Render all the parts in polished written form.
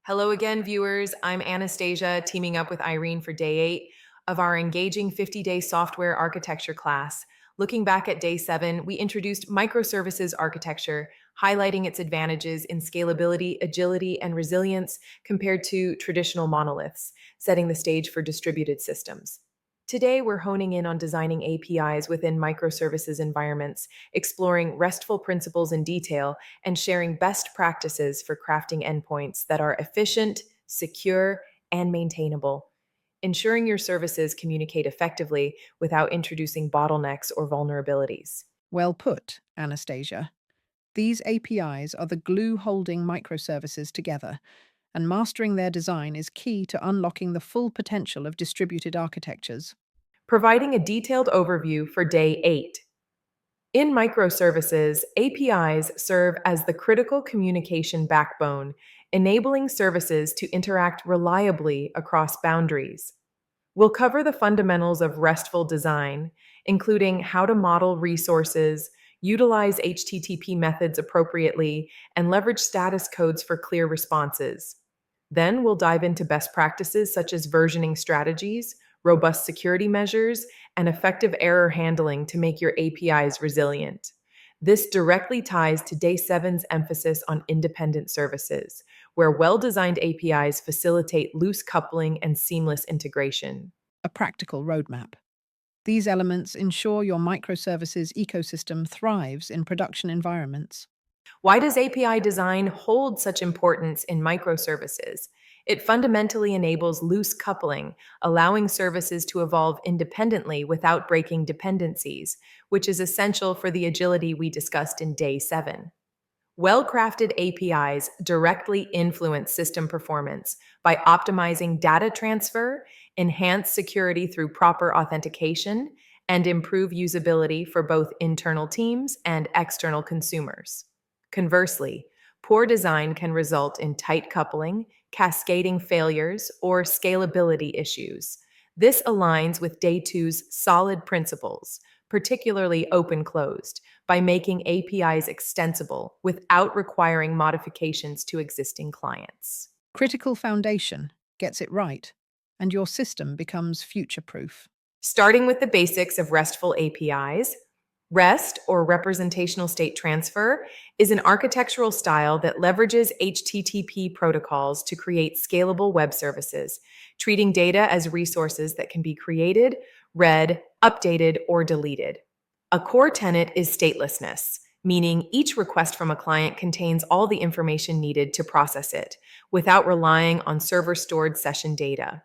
Hello again, viewers. I'm Anastasia, teaming up with Irene for day 8 of our engaging 50-day software architecture class. Looking back at day 7, we introduced microservices architecture, highlighting its advantages in scalability, agility, and resilience compared to traditional monoliths, setting the stage for distributed systems. Today, we're honing in on designing APIs within microservices environments, exploring RESTful principles in detail, and sharing best practices for crafting endpoints that are efficient, secure, and maintainable. Ensuring your services communicate effectively without introducing bottlenecks or vulnerabilities. Well put, Anastasia. These APIs are the glue holding microservices together, and mastering their design is key to unlocking the full potential of distributed architectures. Providing a detailed overview for day 8. In microservices, APIs serve as the critical communication backbone, enabling services to interact reliably across boundaries. We'll cover the fundamentals of RESTful design, including how to model resources, utilize HTTP methods appropriately, and leverage status codes for clear responses. Then we'll dive into best practices such as versioning strategies, robust security measures, and effective error handling to make your APIs resilient. This directly ties to Day 7's emphasis on independent services, where well designed APIs facilitate loose coupling and seamless integration. A practical roadmap. These elements ensure your microservices ecosystem thrives in production environments. Why does API design hold such importance in microservices? It fundamentally enables loose coupling, allowing services to evolve independently without breaking dependencies, which is essential for the agility we discussed in Day 7. Well crafted APIs directly influence system performance by optimizing data transfer, enhance security through proper authentication, and improve usability for both internal teams and external consumers. Conversely, poor design can result in tight coupling, cascading failures, or scalability issues. This aligns with Day 2's solid principles, particularly open closed, by making APIs extensible without requiring modifications to existing clients. Critical foundation gets it right, and your system becomes future proof. Starting with the basics of RESTful APIs, REST, or representational state transfer, is an architectural style that leverages HTTP protocols to create scalable web services, treating data as resources that can be created, read, updated, or deleted. A core tenet is statelessness, meaning each request from a client contains all the information needed to process it, without relying on server stored session data.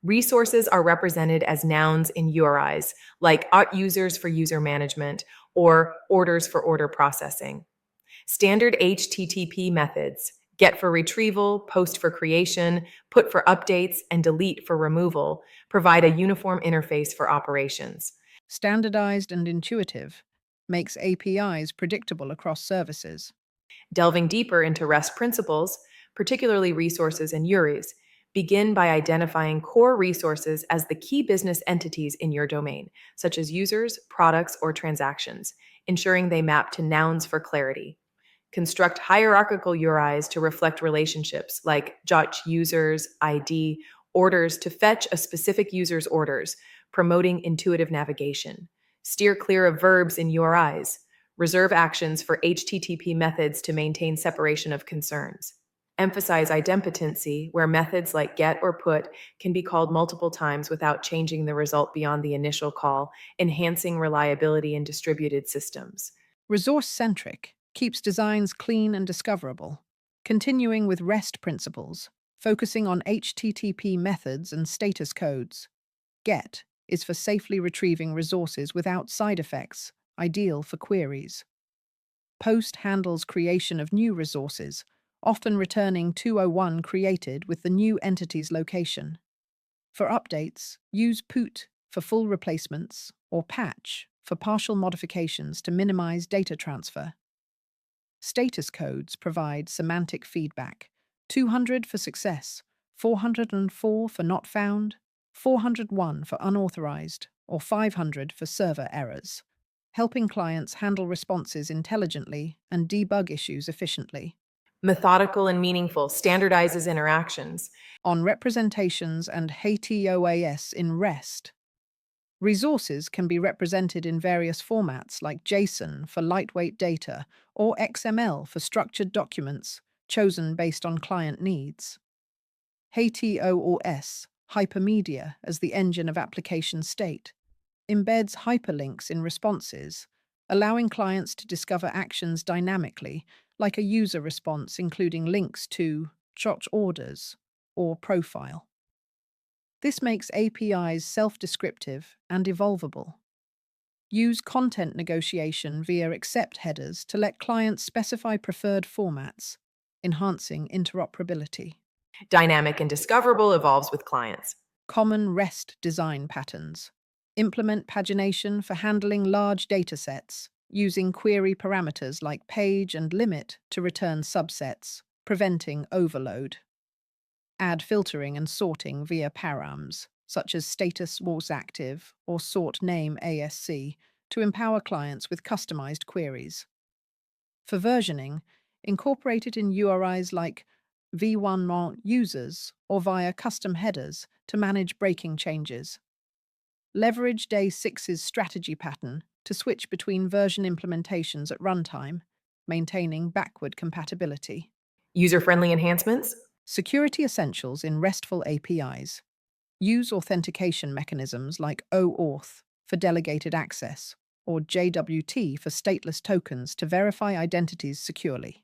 Resources are represented as nouns in URIs, like users for user management or orders for order processing. Standard HTTP methods, get for retrieval, post for creation, put for updates, and delete for removal, provide a uniform interface for operations. Standardized and intuitive makes APIs predictable across services. Delving deeper into REST principles, particularly resources and URIs, begin by identifying core resources as the key business entities in your domain, such as users, products, or transactions, ensuring they map to nouns for clarity. Construct hierarchical URIs to reflect relationships like jot users, ID, orders to fetch a specific user's orders, promoting intuitive navigation. Steer clear of verbs in URIs. Reserve actions for HTTP methods to maintain separation of concerns. Emphasize idempotency, where methods like get or put can be called multiple times without changing the result beyond the initial call, enhancing reliability in distributed systems. Resource centric keeps designs clean and discoverable, continuing with REST principles, focusing on HTTP methods and status codes. Get is for safely retrieving resources without side effects, ideal for queries. Post handles creation of new resources, often returning 201 created with the new entity's location. For updates, use put for full replacements or patch for partial modifications to minimize data transfer. Status codes provide semantic feedback: 200 for success, 404 for not found, 401 for unauthorized, or 500 for server errors, helping clients handle responses intelligently and debug issues efficiently. Methodical and meaningful, standardizes interactions. On representations and HTOAS in REST. Resources can be represented in various formats like JSON for lightweight data or XML for structured documents chosen based on client needs. HTOOS, hypermedia as the engine of application state, embeds hyperlinks in responses, allowing clients to discover actions dynamically, like a user response including links to short orders or profile. This makes APIs self-descriptive and evolvable. Use content negotiation via accept headers to let clients specify preferred formats, enhancing interoperability. Dynamic and discoverable evolves with clients. Common REST design patterns. Implement pagination for handling large datasets, using query parameters like page and limit to return subsets, preventing overload. Add filtering and sorting via params, such as status was active or sort name ASC, to empower clients with customized queries. For versioning, incorporate it in URIs like v1 users or via custom headers to manage breaking changes. Leverage Day 6's strategy pattern to switch between version implementations at runtime, maintaining backward compatibility. User-friendly enhancements. Security essentials in RESTful APIs. Use authentication mechanisms like OAuth for delegated access or JWT for stateless tokens to verify identities securely.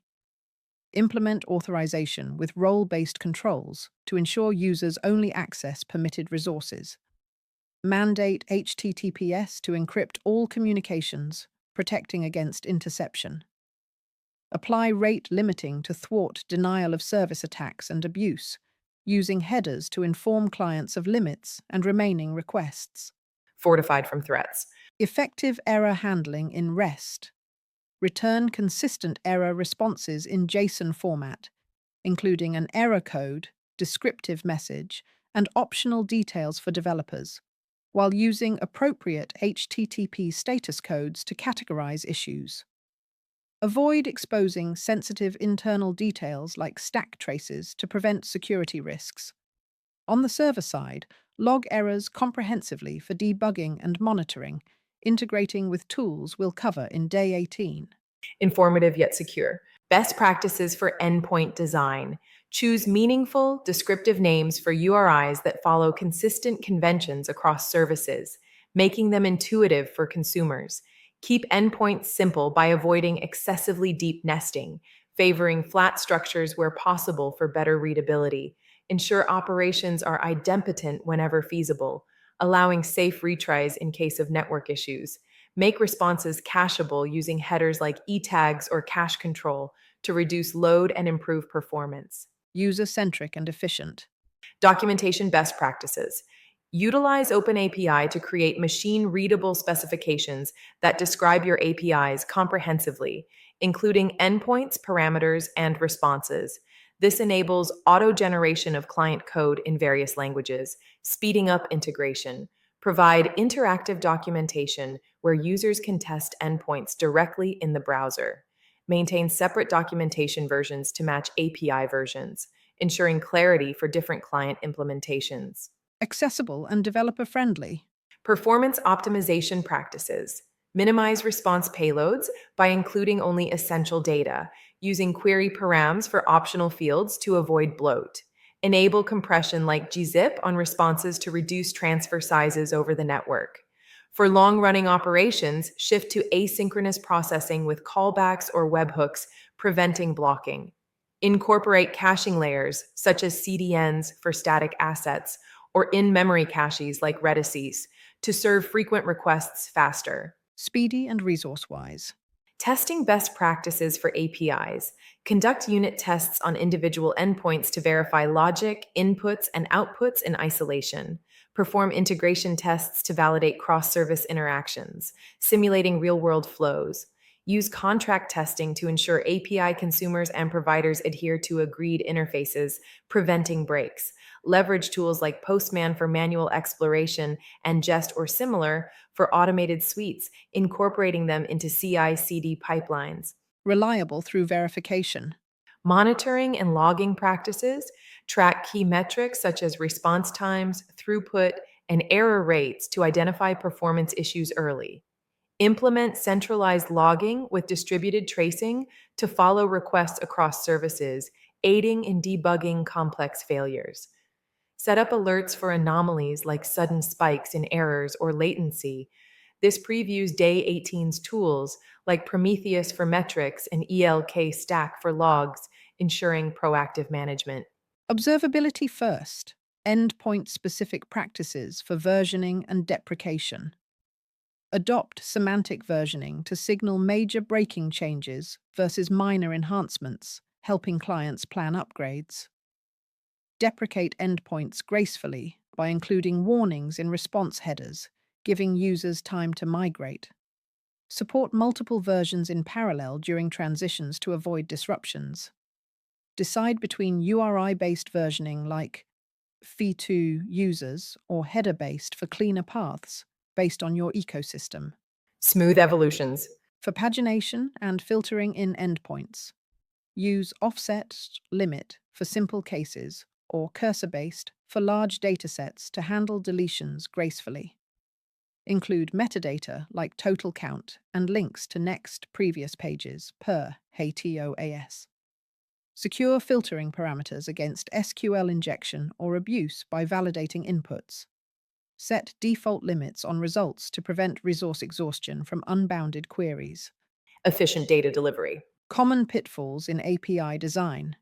Implement authorization with role-based controls to ensure users only access permitted resources. Mandate HTTPS to encrypt all communications, protecting against interception. Apply rate limiting to thwart denial of service attacks and abuse, using headers to inform clients of limits and remaining requests. Fortified from threats. Effective error handling in REST. Return consistent error responses in JSON format, including an error code, descriptive message, and optional details for developers, while using appropriate HTTP status codes to categorize issues. Avoid exposing sensitive internal details like stack traces to prevent security risks. On the server side, log errors comprehensively for debugging and monitoring, integrating with tools we'll cover in Day 18. Informative yet secure. Best practices for endpoint design. Choose meaningful, descriptive names for URIs that follow consistent conventions across services, making them intuitive for consumers. Keep endpoints simple by avoiding excessively deep nesting, favoring flat structures where possible for better readability. Ensure operations are idempotent whenever feasible, allowing safe retries in case of network issues. Make responses cacheable using headers like e-tags or cache control to reduce load and improve performance. User-centric and efficient. Documentation best practices. Utilize OpenAPI to create machine-readable specifications that describe your APIs comprehensively, including endpoints, parameters, and responses. This enables auto-generation of client code in various languages, speeding up integration. Provide interactive documentation where users can test endpoints directly in the browser. Maintain separate documentation versions to match API versions, ensuring clarity for different client implementations. Accessible and developer-friendly. Performance optimization practices. Minimize response payloads by including only essential data, using query params for optional fields to avoid bloat. Enable compression like gzip on responses to reduce transfer sizes over the network. For long-running operations, shift to asynchronous processing with callbacks or webhooks, preventing blocking. Incorporate caching layers, such as CDNs for static assets, or in-memory caches like Redis, to serve frequent requests faster. Speedy and resource-wise. Testing best practices for APIs. Conduct unit tests on individual endpoints to verify logic, inputs, and outputs in isolation. Perform integration tests to validate cross-service interactions, simulating real-world flows. Use contract testing to ensure API consumers and providers adhere to agreed interfaces, preventing breaks. Leverage tools like Postman for manual exploration and Jest or similar for automated suites, incorporating them into CI/CD pipelines. Reliable through verification. Monitoring and logging practices track key metrics such as response times, throughput, and error rates to identify performance issues early. Implement centralized logging with distributed tracing to follow requests across services, aiding in debugging complex failures. Set up alerts for anomalies like sudden spikes in errors or latency. This previews Day 18's tools like Prometheus for metrics and ELK Stack for logs, ensuring proactive management. Observability first. Endpoint-specific practices for versioning and deprecation. Adopt semantic versioning to signal major breaking changes versus minor enhancements, helping clients plan upgrades. Deprecate endpoints gracefully by including warnings in response headers, giving users time to migrate. Support multiple versions in parallel during transitions to avoid disruptions. Decide between URI-based versioning like fee2 users or header-based for cleaner paths based on your ecosystem. Smooth evolutions. For pagination and filtering in endpoints, use offset limit for simple cases or cursor-based for large datasets to handle deletions gracefully. Include metadata like total count and links to next previous pages per HTOAS. Secure filtering parameters against SQL injection or abuse by validating inputs. Set default limits on results to prevent resource exhaustion from unbounded queries. Efficient data delivery. Common pitfalls in API design.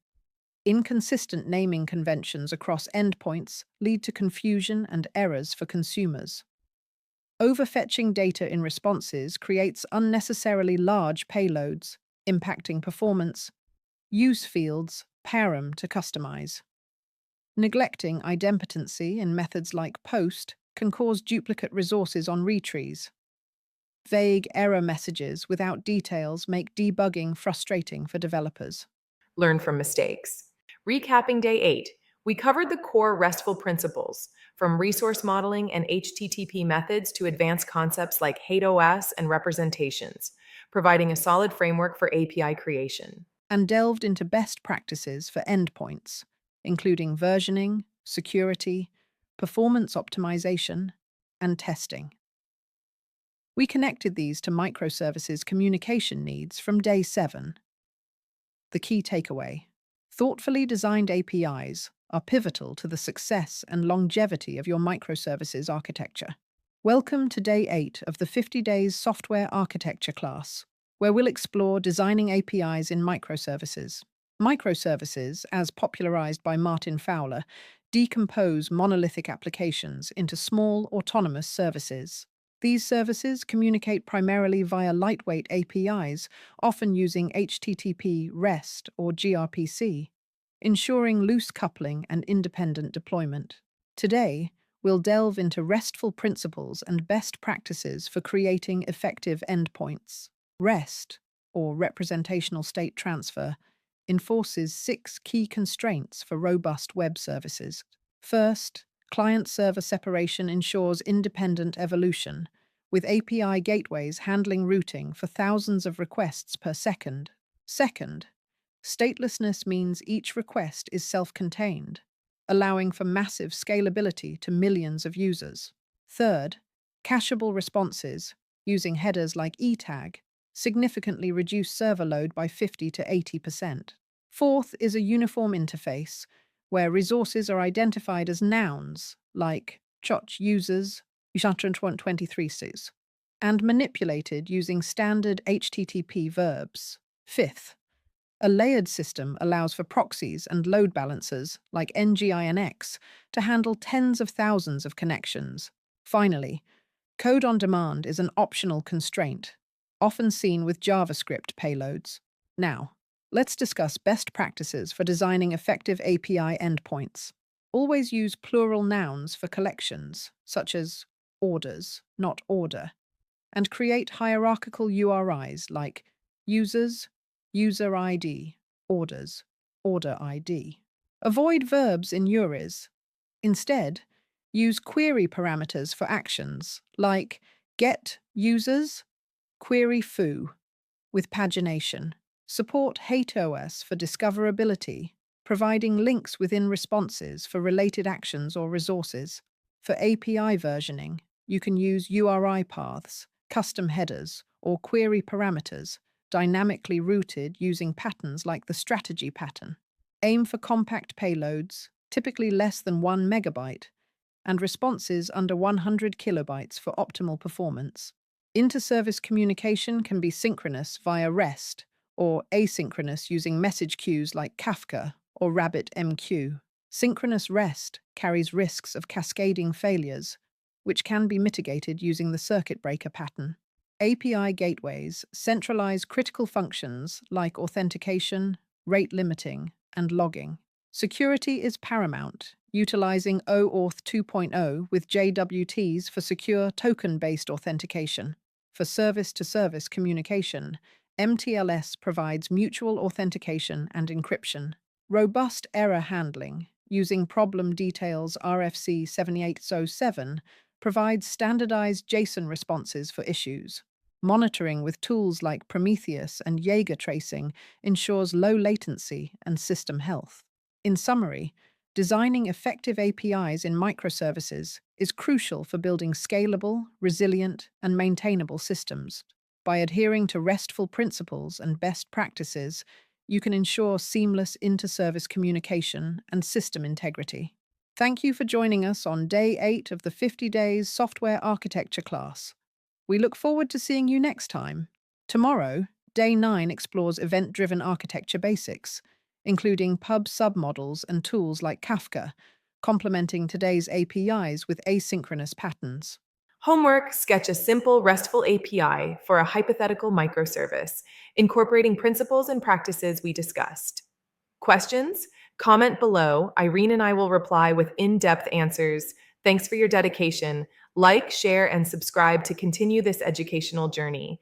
Inconsistent naming conventions across endpoints lead to confusion and errors for consumers. Overfetching data in responses creates unnecessarily large payloads, impacting performance. Use fields, param to customize. Neglecting idempotency in methods like post can cause duplicate resources on retrees. Vague error messages without details make debugging frustrating for developers. Learn from mistakes. Recapping Day 8, we covered the core RESTful principles, from resource modeling and HTTP methods to advanced concepts like HateOS and representations, providing a solid framework for API creation. And delved into best practices for endpoints, including versioning, security, performance optimization, and testing. We connected these to microservices communication needs from Day 7. The key takeaway: thoughtfully designed APIs are pivotal to the success and longevity of your microservices architecture. Welcome to Day 8 of the 50 Days Software Architecture class, where we'll explore designing APIs in microservices. Microservices, as popularized by Martin Fowler, decompose monolithic applications into small, autonomous services. These services communicate primarily via lightweight APIs, often using HTTP, REST, or gRPC, ensuring loose coupling and independent deployment. Today, we'll delve into RESTful principles and best practices for creating effective endpoints. REST, or representational state transfer, enforces 6 key constraints for robust web services. First, client-server separation ensures independent evolution, with API gateways handling routing for thousands of requests per second. Second, statelessness means each request is self-contained, allowing for massive scalability to millions of users. Third, cacheable responses, using headers like etag, significantly reduce server load by 50 to 80%. Fourth is a uniform interface, where resources are identified as nouns, like choch users, 123 and manipulated using standard HTTP verbs. Fifth, a layered system allows for proxies and load balancers, like nginx, to handle tens of thousands of connections. Finally, code on demand is an optional constraint, often seen with JavaScript payloads. Now, let's discuss best practices for designing effective API endpoints. Always use plural nouns for collections, such as orders, not order, and create hierarchical URIs like users, user ID, orders, order ID. Avoid verbs in URIs. Instead, use query parameters for actions like get users, query foo, with pagination. Support HateOS for discoverability, providing links within responses for related actions or resources. For API versioning, you can use URI paths, custom headers, or query parameters, dynamically routed using patterns like the strategy pattern. Aim for compact payloads, typically less than 1 megabyte, and responses under 100 kilobytes for optimal performance. Inter-service communication can be synchronous via REST or asynchronous using message queues like Kafka or RabbitMQ. Synchronous REST carries risks of cascading failures, which can be mitigated using the circuit breaker pattern. API gateways centralize critical functions like authentication, rate limiting, and logging. Security is paramount, utilizing OAuth 2.0 with JWTs for secure token-based authentication. For service-to-service communication, MTLS provides mutual authentication and encryption. Robust error handling, using problem details RFC 7807, provides standardized JSON responses for issues. Monitoring with tools like Prometheus and Jaeger tracing ensures low latency and system health. In summary, designing effective APIs in microservices is crucial for building scalable, resilient, and maintainable systems. By adhering to RESTful principles and best practices, you can ensure seamless inter-service communication and system integrity. Thank you for joining us on Day 8 of the 50 Days Software Architecture class. We look forward to seeing you next time. Tomorrow, Day 9 explores event-driven architecture basics, including pub submodels and tools like Kafka, complementing today's APIs with asynchronous patterns. Homework: sketch a simple RESTful API for a hypothetical microservice, incorporating principles and practices we discussed. Questions? Comment below. Irene and I will reply with in-depth answers. Thanks for your dedication. Like, share, and subscribe to continue this educational journey.